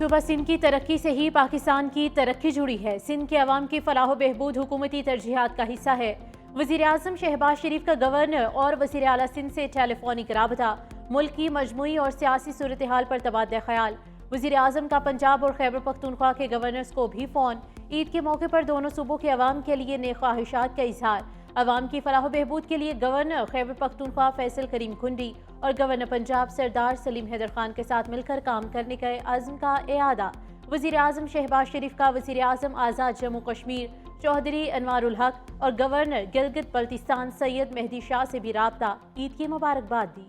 सुबह सिंध की तरक्की से ही पाकिस्तान की तरक्की जुड़ी है। सिंध के अवाम की फलाह बहबूद हुकूमती तरजीहात का हिस्सा है। वज़ीर आज़म शहबाज शरीफ का गवर्नर और वज़ीर आला सिंध से टेलीफोनिक राबता, मुल्क की मजमूई और सियासी सूरत हाल पर तबादला ख्याल। वज़ीर आज़म का पंजाब और खैबर पख्तूनख्वा के गवर्नर्स को भी फ़ोन। ईद के मौके पर दोनों सूबों के अवाम के लिए नेक ख्वाहिशात का इजहार। अवाम की फलाह बहबूद के लिए गवर्नर खैबर पख्तूनख्वा फैसल करीम खुंडी और गवर्नर पंजाब सरदार सलीम हैदर खान के साथ मिलकर काम करने के अज़्म का एआदा। वज़ीर आज़म शहबाज शरीफ का वज़ीर आज़म आज़ाद जम्मू कश्मीर चौधरी अनवारुल हक और गवर्नर गिलगित बल्तिस्तान सैयद मेहदी शाह से भी राब्ता। ईद की मुबारकबाद दी।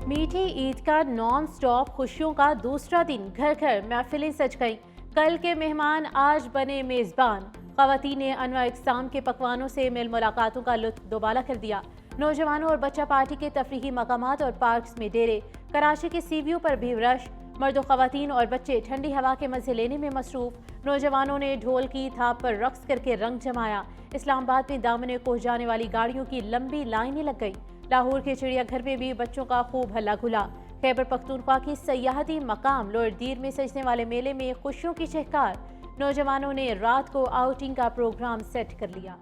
मीठी ईद का नॉन स्टॉप खुशियों का दूसरा दिन, घर घर महफिलें सज गईं। कल के मेहमान आज बने मेज़बान। ख़वातीन ने अनवा इक़साम के पकवानों से मिल मुलाकातों का लुत्फ़ दोबाला कर दिया। नौजवानों और बच्चा पार्टी के तफरीही मकामात और पार्क्स में डेरे। कराची के सीवियों पर भी रश। मर्द ख़वातीन और बच्चे ठंडी हवा के मज़े लेने में मसरूफ़। नौजवानों ने ढोल की थाप पर रक्स करके रंग जमाया। इस्लामाबाद में दामने को जाने वाली गाड़ियों की लंबी लाइनें लग गई। लाहौर के चिड़ियाघर में भी बच्चों का खूब हल्ला खुला। खैबर पख्तूनख्वा की सयाहती मकाम लोअर दीर में सजने वाले मेले में खुशियों की चहकार। नौजवानों ने रात को आउटिंग का प्रोग्राम सेट कर लिया।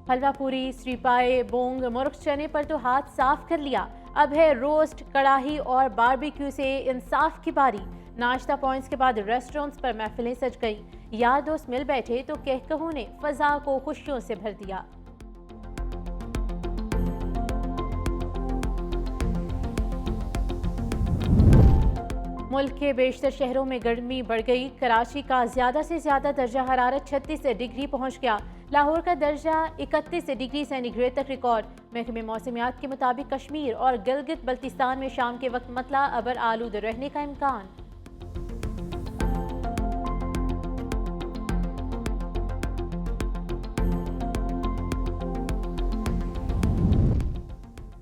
हलवा पूरी, श्रीपाए, बोंग, मुर्ग चने पर तो हाथ साफ कर लिया। अब है रोस्ट, कड़ाही और बारबेक्यू से इंसाफ की बारी। नाश्ता पॉइंट्स के बाद रेस्टोरेंट्स पर महफिलें सज गईं। यार दोस्त मिल बैठे तो कहकहों ने फजा को खुशियों से भर दिया। मुल्क के बेशतर शहरों में गर्मी बढ़ गई। कराची का ज्यादा से ज्यादा दर्जा हरारत 36 डिग्री पहुंच गया। लाहौर का दर्जा 31 डिग्री सेंटीग्रेड तक रिकॉर्ड। महकमे मौसमियात के मुताबिक कश्मीर और गिलगित बल्तिस्तान में शाम के वक्त मतला अबर आलूद रहने का इम्कान।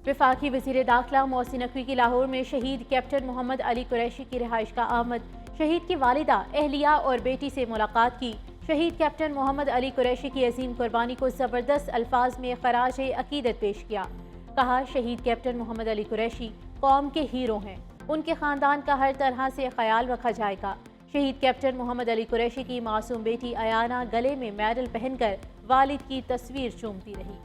वफाकी वज़ीर दाखिला मोहसिन नकवी की लाहौर में शहीद कैप्टन मोहम्मद अली कुरैशी की रिहाइश का आमद। शहीद की वालिदा, अहलिया और बेटी से मुलाकात की। शहीद कैप्टन मोहम्मद अली कुरैशी की अजीम कुर्बानी को ज़बरदस्त अल्फाज में खराज अकीदत पेश किया। कहा, शहीद कैप्टन मोहम्मद अली कुरैशी कौम के हीरो हैं। उनके ख़ानदान का हर तरह से ख्याल रखा जाएगा। शहीद कैप्टन मोहम्मद अली कुरैशी की मासूम बेटी अयाना गले में मेडल पहनकर वालिद की तस्वीर चूमती रही।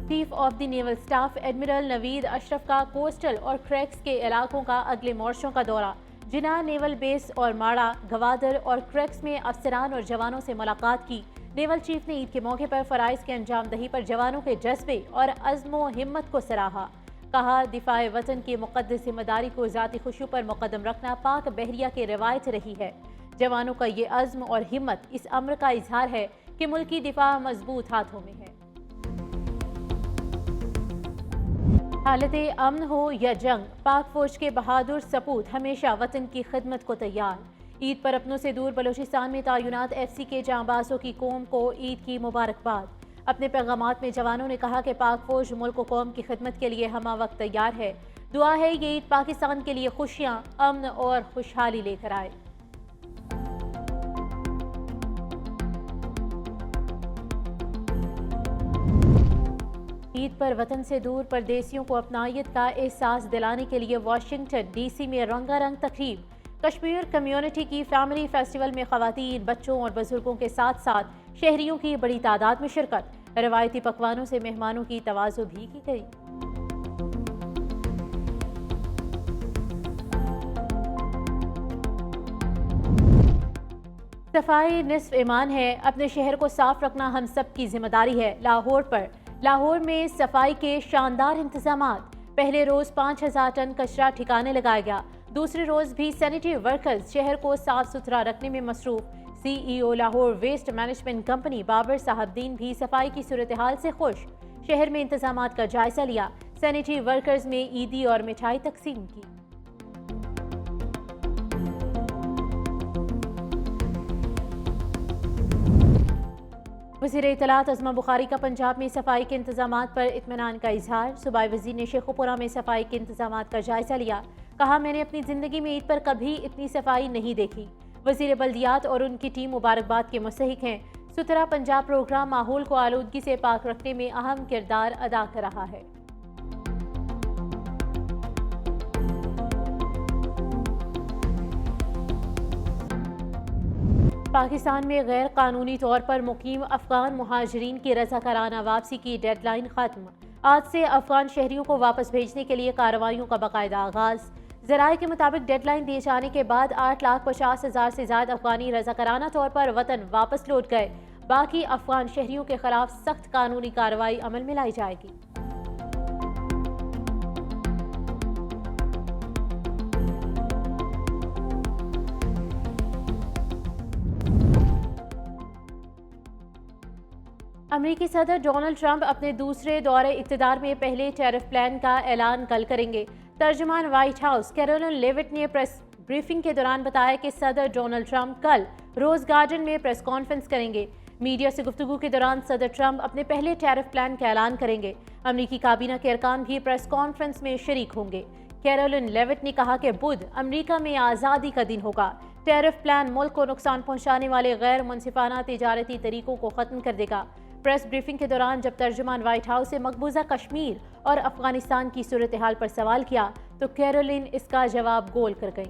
Chief of the naval staff admiral Naveed Ashraf का कोस्टल और क्रैक्स के इलाकों का अगले मोर्चों का दौरा। जिना नेवल बेस और माड़ा, गवादर और क्रैक्स में अफसरान और जवानों से मुलाकात की। नेवल चीफ ने ईद के मौके पर फ़राइज़ की अंजाम दही पर जवानों के जज्बे और अज़्म हिम्मत को सराहा। कहा, दिफाए वतन की मुक़द्दस जिम्मेदारी को ज़ाती खुशियों पर मुक़द्दम रखना पाक बहरिया की रिवायत रही है। जवानों का ये अज़्म और हिम्मत इस अम्र का इजहार है कि मुल्क की दिफा मजबूत हाथों में है। हालत अमन हो या जंग, पाक फौज के बहादुर सपूत हमेशा वतन की खिदमत को तैयार। ईद पर अपनों से दूर बलोचिस्तान में तैनात FC के जांबाजों की कौम को ईद की मुबारकबाद। अपने पैगामात में जवानों ने कहा कि पाक फौज मुल्क व कौम की खिदमत के लिए हमा वक्त तैयार है। दुआ है ये ईद पाकिस्तान के लिए खुशियाँ, अमन और खुशहाली लेकर आए। ईद पर वतन से दूर परदेसियों को अपनायत का एहसास दिलाने के लिए वाशिंगटन DC में रंगारंग तकरीब। कश्मीर कम्युनिटी की फैमिली फेस्टिवल में ख़वातीन, बच्चों और बुजुर्गों के साथ साथ शहरियों की बड़ी तादाद में शिरकत। रवायती पकवानों से मेहमानों की तवाज़ो भी की गई। सफाई निस्फ ईमान है, अपने शहर को साफ रखना हम सब की जिम्मेदारी है। लाहौर में सफाई के शानदार इंतजामात। पहले रोज 5000 टन कचरा ठिकाने लगाया गया। दूसरे रोज भी सैनिटरी वर्कर्स शहर को साफ सुथरा रखने में मसरूफ। CEO Lahore west management company Babar Sahabdin भी सफाई की सूरत हाल से खुश। शहर में इंतजामात का जायजा लिया। सैनिटरी वर्कर्स में ईदी और मिठाई तकसीम की। वज़ीर इत्तलात अज़मा बुखारी का पंजाब में सफाई के इंतजामात पर इत्मीनान का इजहार। सूबाई वज़ीर ने शेखुपुरा में सफाई के इंतजामात का जायजा लिया। कहा, मैंने अपनी ज़िंदगी में ईद पर कभी इतनी सफाई नहीं देखी। वज़ीर बल्दियात और उनकी टीम मुबारकबाद के मुस्तहिक हैं। सुथरा पंजाब प्रोग्राम माहौल को आलूदगी से पाक रखने में अहम किरदार अदा कर रहा है। पाकिस्तान में गैर कानूनी तौर पर मुकीम अफगान मुहाजिरीन की रज़ाकाराना वापसी की डेडलाइन खत्म। आज से अफगान शहरियों को वापस भेजने के लिए कार्रवाइयों का बाकायदा आगाज। ज़राए के मुताबिक डेडलाइन दिए जाने के बाद 8,50,000 से ज्यादा अफगानी रज़ाकाराना तौर पर वतन वापस लौट गए। बाकी अफगान शहरियों के खिलाफ सख्त कानूनी कार्रवाई अमल में लाई जाएगी। अमेरिकी सदर डोनाल्ड ट्रंप अपने दूसरे दौरे इक़्तिदार में पहले टैरिफ प्लान का ऐलान कल करेंगे। तर्जुमान व्हाइट हाउस कैरोलिन लेविट ने प्रेस ब्रीफिंग के दौरान बताया कि सदर डोनाल्ड ट्रंप कल रोज गार्डन में प्रेस कॉन्फ्रेंस करेंगे। मीडिया से गुफ्तगू के दौरान सदर ट्रंप अपने पहले टैरिफ प्लान का ऐलान करेंगे। अमेरिकी काबीना के अरकान भी प्रेस कॉन्फ्रेंस में शरीक होंगे। कैरोलिन लेविट ने कहा कि बुध अमेरिका में आज़ादी का दिन होगा। टैरिफ प्लान मुल्क को नुकसान पहुंचाने वाले गैर मुनसिफाना तिजारती तरीकों को खत्म कर देगा। प्रेस ब्रीफिंग के दौरान जब तर्जुमान व्हाइट हाउस से मकबूजा कश्मीर और अफगानिस्तान की सूरत हाल पर सवाल किया तो कैरोलिन इसका जवाब गोल कर गई।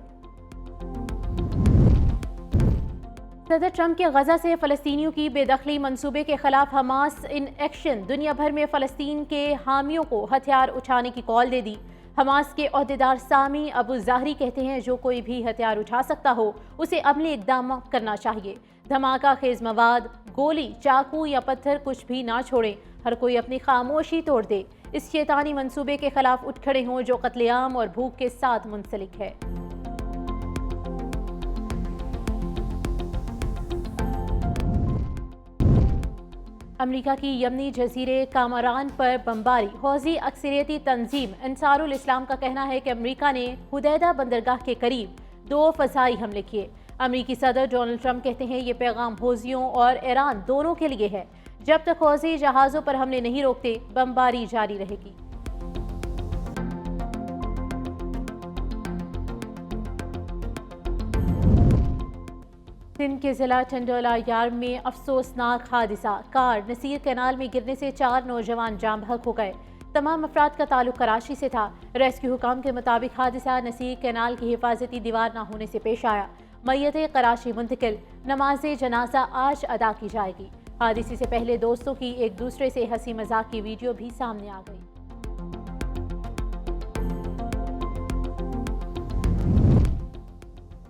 सदर ट्रंप के गजा से फ़लस्तीनियों की बेदखली मंसूबे के खिलाफ हमास इन एक्शन दुनिया भर में फ़लस्तीन के हामियों को हथियार उठाने की कॉल दे दी। हमास के ओहदेदार सामी अबू ज़ाहरी कहते हैं जो कोई भी हथियार उठा सकता हो उसे अमली इक़दाम करना चाहिए। धमाका खेज मवाद, गोली, चाकू या पत्थर कुछ भी ना छोड़ें। हर कोई अपनी खामोशी तोड़ दे। इस शैतानी मंसूबे के खिलाफ उठ खड़े हों जो कत्लेआम और भूख के साथ मुंसलिक है। अमेरिका की यमनी जजीरे कामरान पर बमबारी। हौजी अक्सरियती तंजीम अंसारुल इस्लाम का कहना है कि अमेरिका ने हुदैदा बंदरगाह के करीब 2 फ़ज़ाई हमले किए। अमेरिकी सदर डोनाल्ड ट्रंप कहते हैं ये पैगाम हौजियों और ईरान दोनों के लिए है। जब तक हौजी जहाज़ों पर हमले नहीं रोकते बमबारी जारी रहेगी। सिंध के जिला टंडोला यार्ड में अफसोसनाक हादसा। कार नसीर कैनाल में गिरने से 4 नौजवान जाम बहक हो गए। तमाम अफराद का ताल्लुक कराची से था। रेस्क्यू हुकाम के मुताबिक हादसा नसीर कैनाल की हिफाजती दीवार न होने से पेश आया। मैयत कराची मुंतकिल। नमाज जनाजा आज अदा की जाएगी। हादसे से पहले दोस्तों की एक दूसरे से हंसी मजाक की वीडियो भी सामने आ गई।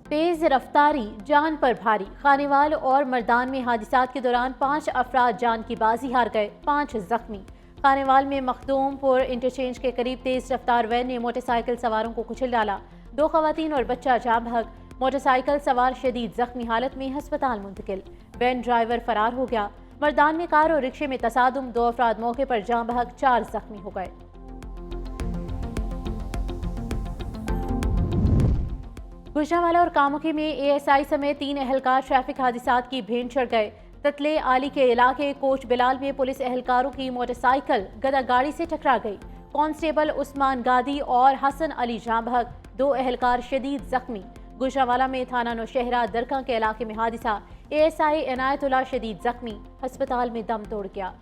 तेज रफ्तारी जान पर भारी। खानेवाल और मर्दान में हादसात के दौरान 5 अफराद जान की बाजी हार गए, 5 जख्मी। खानेवाल में मखदूमपुर इंटरचेंज के करीब तेज रफ्तार वैन ने मोटरसाइकिल सवारों को कुचल डाला। 2 खवातीन और बच्चा जाम बहक। मोटरसाइकिल सवार शदीद जख्मी हालत में अस्पताल मुंतकिल। वैन ड्राइवर फरार हो गया। मर्दान में कार और रिक्शे में तसादुम, 2 अफराद मौके पर जाम बहक, 4 जख्मी हो गए। गुजरांवाला और कामुकी में एएसआई समेत 3 एहलकार ट्रैफिक हादसात की भेंट चढ़ गए। ततले आली के इलाके कोच बिलाल में पुलिस एहलकारों की मोटरसाइकिल गदा गाड़ी से टकरा गई। कांस्टेबल उस्मान गादी और हसन अली जाम बहक, 2 एहलकार शदीद जख्मी। गुजरांवाला में थाना नौशहरा दरका के इलाके में हादसा। एएसआई इनायतुल्लाह शदीद जख्मी, अस्पताल में दम तोड़ गया।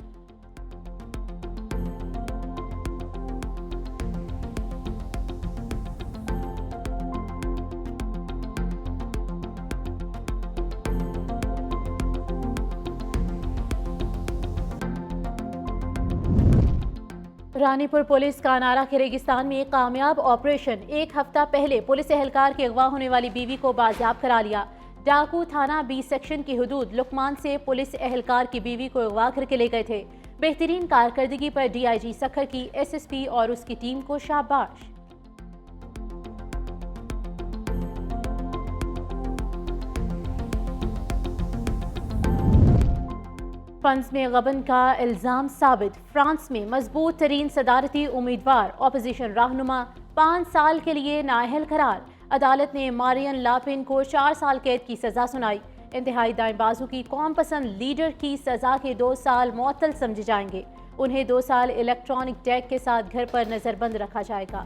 रानीपुर पुलिस का नारा के रेगिस्तान में कामयाब ऑपरेशन। 1 हफ्ता पहले पुलिस एहलकार की अगवा होने वाली बीवी को बाजियाब करा लिया। डाकू थाना बी सेक्शन की हुदूद लुकमान से पुलिस एहलकार की बीवी को अगवा करके ले गए थे। बेहतरीन कारकर्दगी पर डीआईजी सखर की एसएसपी और उसकी टीम को शाबाश। फंड्स में गबन का इल्जाम साबित। फ्रांस में मजबूत तरीन सदारती उम्मीदवार ऑपोजिशन रहनुमा 5 साल के लिए नाअहल करार। अदालत ने मारियन लापिन को 4 साल कैद की सजा सुनाई। इंतहाई दाएं बाजू की कौम पसंद लीडर की सजा के 2 साल मुअत्तल समझे जाएंगे। उन्हें 2 साल इलेक्ट्रॉनिक टैग के साथ घर पर नजरबंद रखा जाएगा।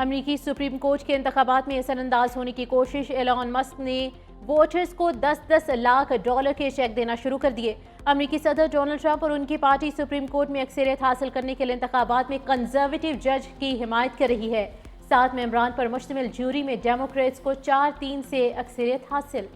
अमेरिकी सुप्रीम कोर्ट के इंतखाबात में असरअंदाज होने की कोशिश। एलॉन मस्क ने वोटर्स को 10-10 लाख डॉलर के चेक देना शुरू कर दिए। अमेरिकी सदर डोनाल्ड ट्रंप और उनकी पार्टी सुप्रीम कोर्ट में अक्सरियत हासिल करने के लिए इंतखाबात में कंजर्वेटिव जज की हिमायत कर रही है। 7 मेंबरान पर मुश्तमिल जूरी में डेमोक्रेट्स को 4-3 से अक्सरियत हासिल।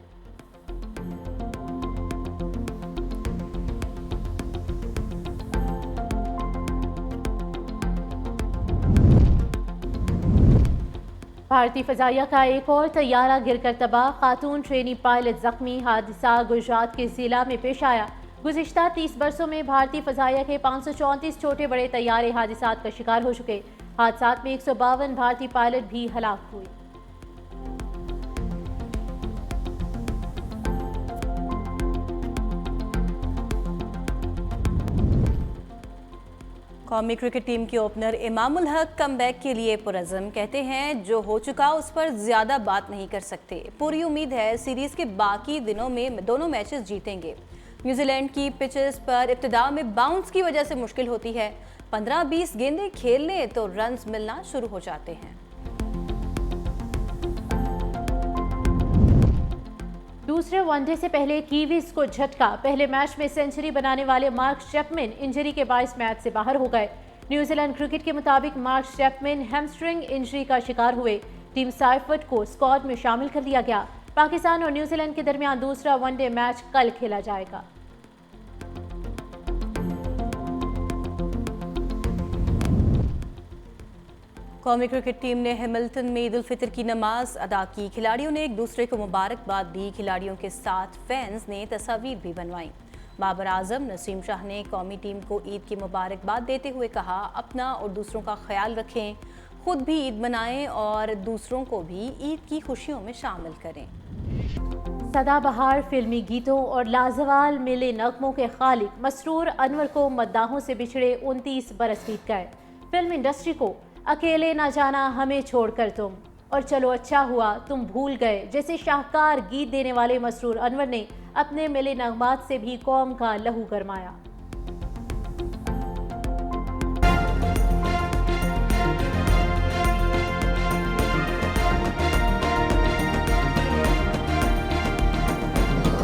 भारतीय फजाइया का एक और तैयारा गिरकर तबाह, खातून ट्रेनी पायलट जख्मी। हादसा गुजरात के जिला में पेश आया। गुज़िश्ता 30 बरसों में भारतीय फजाइया के 534 छोटे बड़े तैयारे हादसात का शिकार हो चुके। हादसात में 152 भारतीय पायलट भी हलाक हुए। कौमी क्रिकेट टीम के ओपनर इमामुल हक कमबैक के लिए पुरज़्म। कहते हैं जो हो चुका उस पर ज़्यादा बात नहीं कर सकते। पूरी उम्मीद है सीरीज़ के बाकी दिनों में दोनों मैचेस जीतेंगे। न्यूजीलैंड की पिचेस पर इब्तिदा में बाउंस की वजह से मुश्किल होती है। 15-20 गेंदें खेलने तो रन्स मिलना शुरू हो जाते हैं। दूसरे वनडे से पहले कीवीज को झटका। पहले मैच में सेंचुरी बनाने वाले मार्क चैपमैन इंजरी के बायस मैच से बाहर हो गए। न्यूजीलैंड क्रिकेट के मुताबिक मार्क चैपमैन हैमस्ट्रिंग इंजरी का शिकार हुए। टीम साइफर्ट को स्क्वाड में शामिल कर लिया गया। पाकिस्तान और न्यूजीलैंड के दरमियान दूसरा वनडे मैच कल खेला जाएगा। कौमी क्रिकेट टीम ने हैमिल्टन में ईद उल फितर की नमाज अदा की। खिलाड़ियों ने एक दूसरे को मुबारकबाद दी। खिलाड़ियों के साथ फैंस ने तस्वीर भी बनवाई। बाबर आजम नसीम शाह ने कौमी टीम को ईद की मुबारकबाद देते हुए कहा, अपना और दूसरों का ख्याल रखें, खुद भी ईद मनाएं और दूसरों को भी ईद की खुशियों में शामिल करें। सदाबहार फिल्मी गीतों और लाजवाल मिले नगमों के खालिक मसरूर अनवर को मद्दाहों से बिछड़े 29 बरस बीत गए। फिल्म इंडस्ट्री को अकेले ना जाना हमें छोड़कर तुम और चलो अच्छा हुआ तुम भूल गए जैसे शाहकार गीत देने वाले मसरूर अनवर ने अपने मिले नगमात से भी कौम का लहू गरमाया।